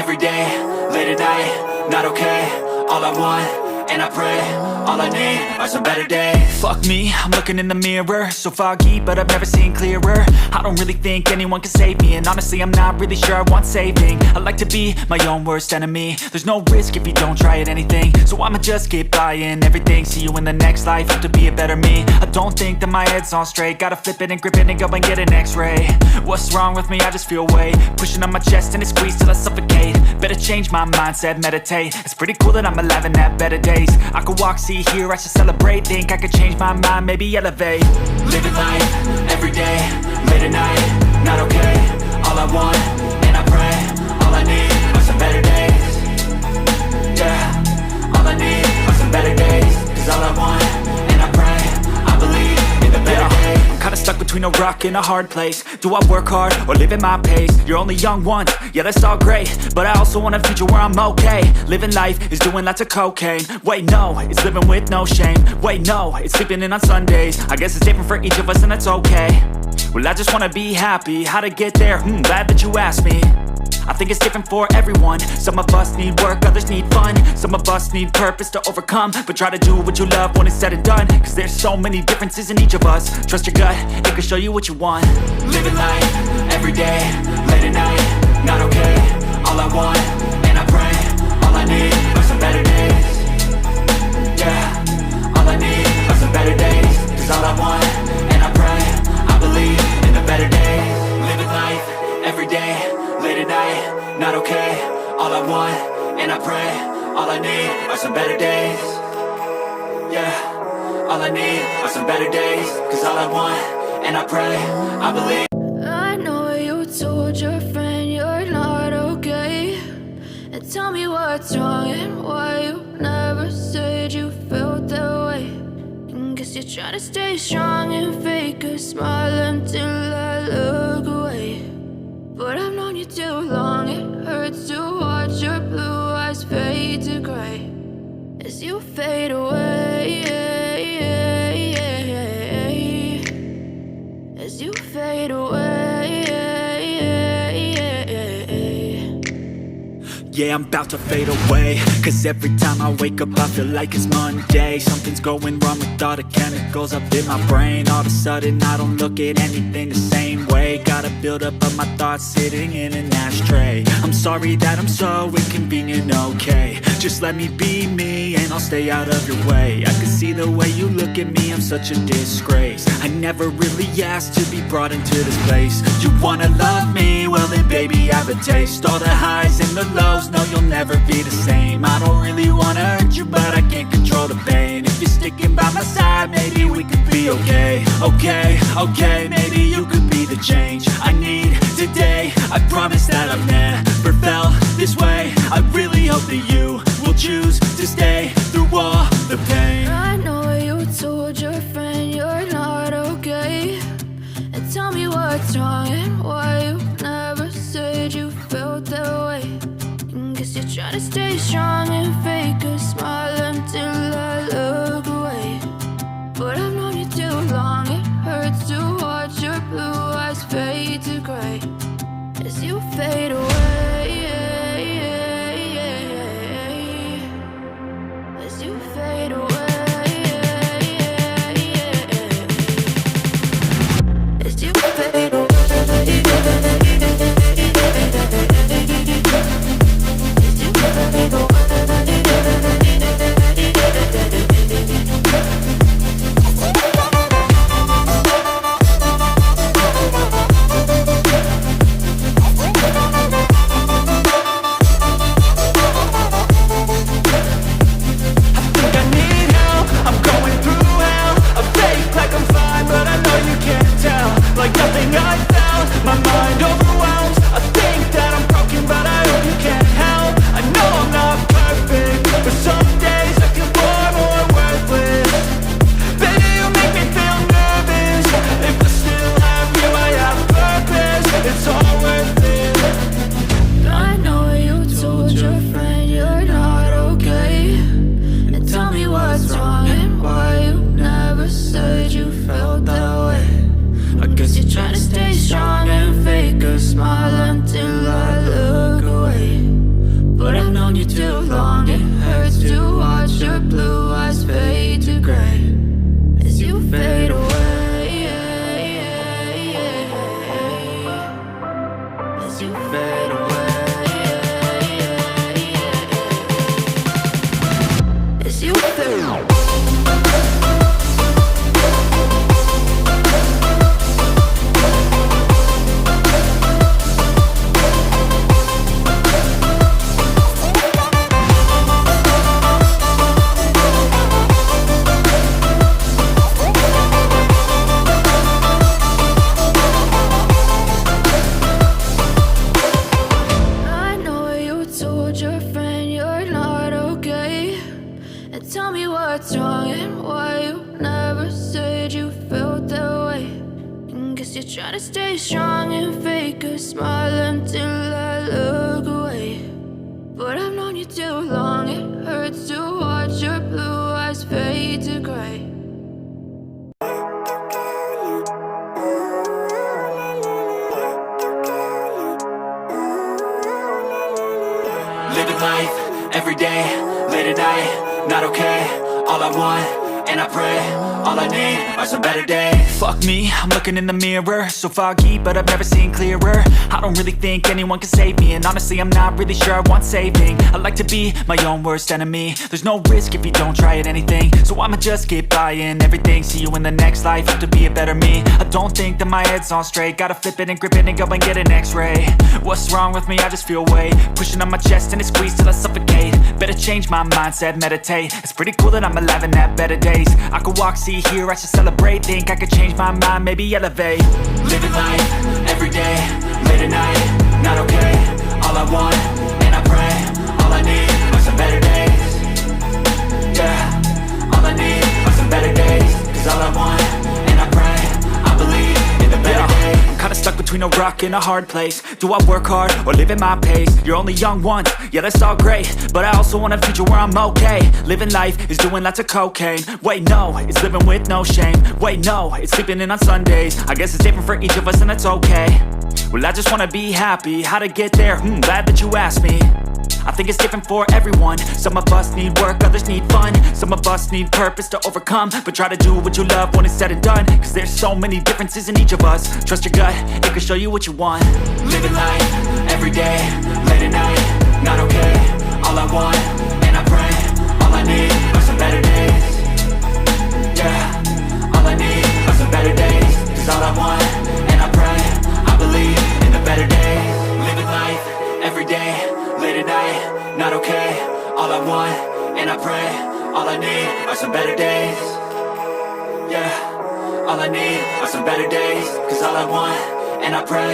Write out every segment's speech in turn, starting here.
every day, late at night, not okay. All I want, and I pray, all I need are some better days. Fuck me, I'm looking in the mirror, so foggy, but I've never seen clearer. I don't really think anyone can save me, and honestly I'm not really sure I want saving. I like to be my own worst enemy. There's no risk if you don't try at anything, so I'ma just keep buying everything. See you in the next life, have to be a better me. I don't think that my head's on straight, gotta flip it and grip it and go and get an x-ray. What's wrong with me? I just feel weight pushing on my chest and it squeezes till I suffocate. Better change my mindset, meditate. It's pretty cool that I'm alive and have better days. I could walk, see, hear, I should celebrate. Think I could change my mind, maybe elevate. Living life, every day, late at night, not okay. All I want, and I pray, all I need are some better days. Yeah, all I need are some better days. Cause all I want, and I pray, I believe in the better days. I'm kinda stuck between a rock and a hard place. Do I work hard or live at my pace? You're only young once, yeah that's all great, but I also want a future where I'm okay. Living life is doing lots of cocaine. Wait no, it's living with no shame. Wait no, it's sleeping in on Sundays. I guess it's different for each of us and that's okay. Well I just wanna be happy, how to get there? Glad that you asked me. I think it's different for everyone. Some of us need work, others need fun. Some of us need purpose to overcome. But try to do what you love when it's said and done. Cause there's so many differences in each of us. Trust your gut, it can show you what you want. Living life, every day, late at night, not okay. All I want, and I pray, all I need are some better days. Yeah, all I need are some better days. Cause all I want, and I pray, I believe in the better days. Living life, every day, late at night, not okay. All I want, and I pray, all I need are some better days. Yeah, all I need are some better days. Cause all I want, and I pray, I believe. I know you told your friend you're not okay, and tell me what's wrong and why you never said you felt that way. And guess you're trying to stay strong and fake a smile until I look away. But I've known you too long, it hurts to watch your blue eyes fade to gray as you fade away, as you fade away. Yeah, I'm about to fade away. Cause every time I wake up I feel like it's Monday. Something's going wrong with all the chemicals up in my brain. All of a sudden I don't look at anything the same way. Gotta build up of my thoughts sitting in an ashtray. I'm sorry that I'm so inconvenient, okay. Just let me be me and I'll stay out of your way. I can see the way you look at me, I'm such a disgrace. I never really asked to be brought into this place. You wanna love me? Well then baby I have a taste. All the highs and the lows, no you'll never be the same. I don't really wanna hurt you but I can't control the pain. If you're sticking by my side maybe we could be okay. Okay, okay, maybe you could be the change I need today. I promise that I've never felt this way. I really hope that you will choose to stay through all the pain. I know you told your friend you're not okay, and tell me what's wrong and why you never said you felt that way. And guess you're trying to stay strong and fake a smile until I look away. But I've known you too long, it hurts to watch your blue eyes fade to gray as you fade away, as you fade away, as you fade away. As you fade away. you're trying to stay strong and fake a smile until I look away. But I've known you too long, it hurts to watch your blue eyes fade to gray. Living life, every day, late at night, not okay. All I want, and I pray, all I need are some better days. Fuck me, I'm looking in the mirror, so foggy, but I've never seen clearer. I don't really think anyone can save me, and honestly I'm not really sure I want saving. I like to be my own worst enemy. There's no risk if you don't try at anything, so I'ma just keep buying everything. See you in the next life, have to be a better me. I don't think that my head's on straight, gotta flip it and grip it and go and get an x-ray. What's wrong with me? I just feel weight pushing on my chest and it squeezes till I suffocate. Better change my mindset, meditate. It's pretty cool that I'm alive and have better days. I could walk, see, hear, I should celebrate. Think I could change my mind, maybe elevate. Living life, every day, late at night, not okay. All I want, and I pray, all I need are some better days. Yeah, all I need are some better days. Cause all I want, and I pray, I believe in the better days. I'm kinda stuck between a rock and a hard place. Do I work hard or live at my pace? You're only young once, yeah that's all great, but I also want a future where I'm okay. Living life is doing lots of cocaine. Wait no, it's living with no shame. Wait no, it's sleeping in on Sundays. I guess it's different for each of us and that's okay. Well I just wanna be happy, how to get there? Glad that you asked me. I think it's different for everyone. Some of us need work, others need fun. Some of us need purpose to overcome. But try to do what you love when it's said and done. Cause there's so many differences in each of us. Trust your gut, it can show you what you want. Living life, every day, late at night, not okay. All I want, and I pray, all I need are some better days. Yeah, all I need are some better days. Cause all I want, and I pray, I believe in the better days. Living life, every day, late at night, not okay. All I want, and I pray, all I need are some better days. Yeah, all I need are some better days. Cause all I want, and I pray.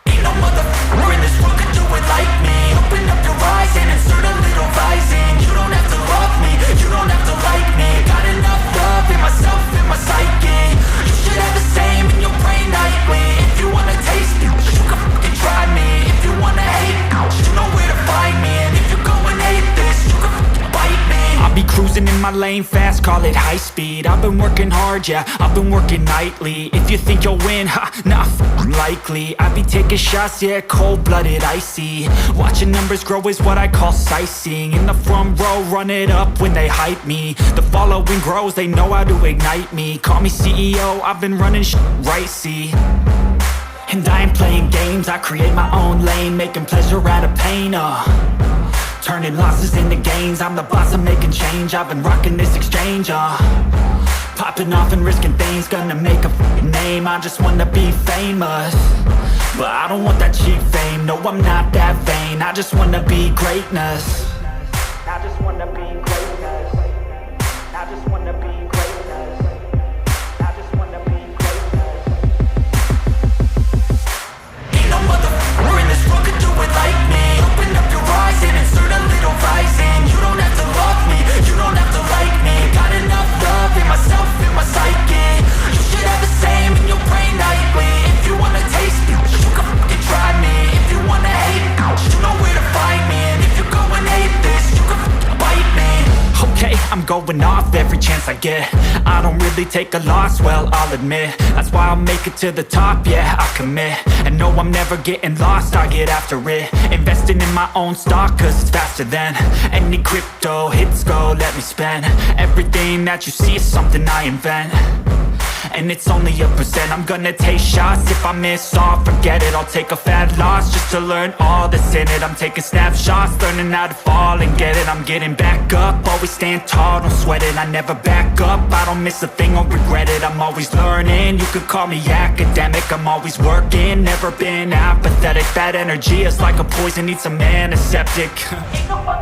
Ain't no motherfucker in this world could do it like me. Open up your eyes and insert a little rising. You don't have to love me, you don't have to like me. Got enough love in myself, in my psyche. You should have the same in your brain nightly. If you wanna taste it, you can fucking try me. If you wanna hate, you know where to find me. And if you go and hate this, you can fucking bite me. I'll be cruising in my lane fast, call it high speed. I've been working hard, yeah, I've been working nightly. If you think you'll win, ha, nah, likely. I be taking shots, yeah, cold-blooded, icy. Watching numbers grow is what I call sightseeing. In the front row, run it up when they hype me. The following grows, they know how to ignite me. Call me CEO, I've been running shit right, see. And I ain't playing games, I create my own lane. Making pleasure out of pain, turning losses into gains. I'm the boss, I'm making change. I've been rocking this exchange, popping off and risking things. Gonna make a f***ing name. I just wanna be famous, but I don't want that cheap fame. No, I'm not that vain. I just wanna be greatness. I just wanna be greatness. I just wanna be greatness. I just wanna be greatness. Ain't no motherfucker in this world could do it like me. Open up your eyes and insert a little rising. You don't have to love me, you don't have to like me. Got enough love in myself, in my psyche. You should have the same in your brain nightly. If you wanna taste it, you can fucking try me. If you wanna hate, you know where to find me. And if you go and hate this, you can fucking bite me. Okay, I'm going off every chance I get. I don't really take a loss, well, I'll admit. That's why I'll make it to the top, yeah, I commit. And no, I'm never getting lost, I get after it. Investing in my own stock, cause it's faster than any crypto hits go, let me spend. Everything that you see is something I invent, and it's only a percent. I'm gonna take shots, if I miss all, forget it. I'll take a fat loss just to learn all that's in it. I'm taking snapshots, learning how to fall and get it. I'm getting back up, always stand tall, don't sweat it. I never back up, I don't miss a thing or regret it. I'm always learning, you could call me academic. I'm always working, never been apathetic. That energy is like a poison, needs some antiseptic. Ain't nobody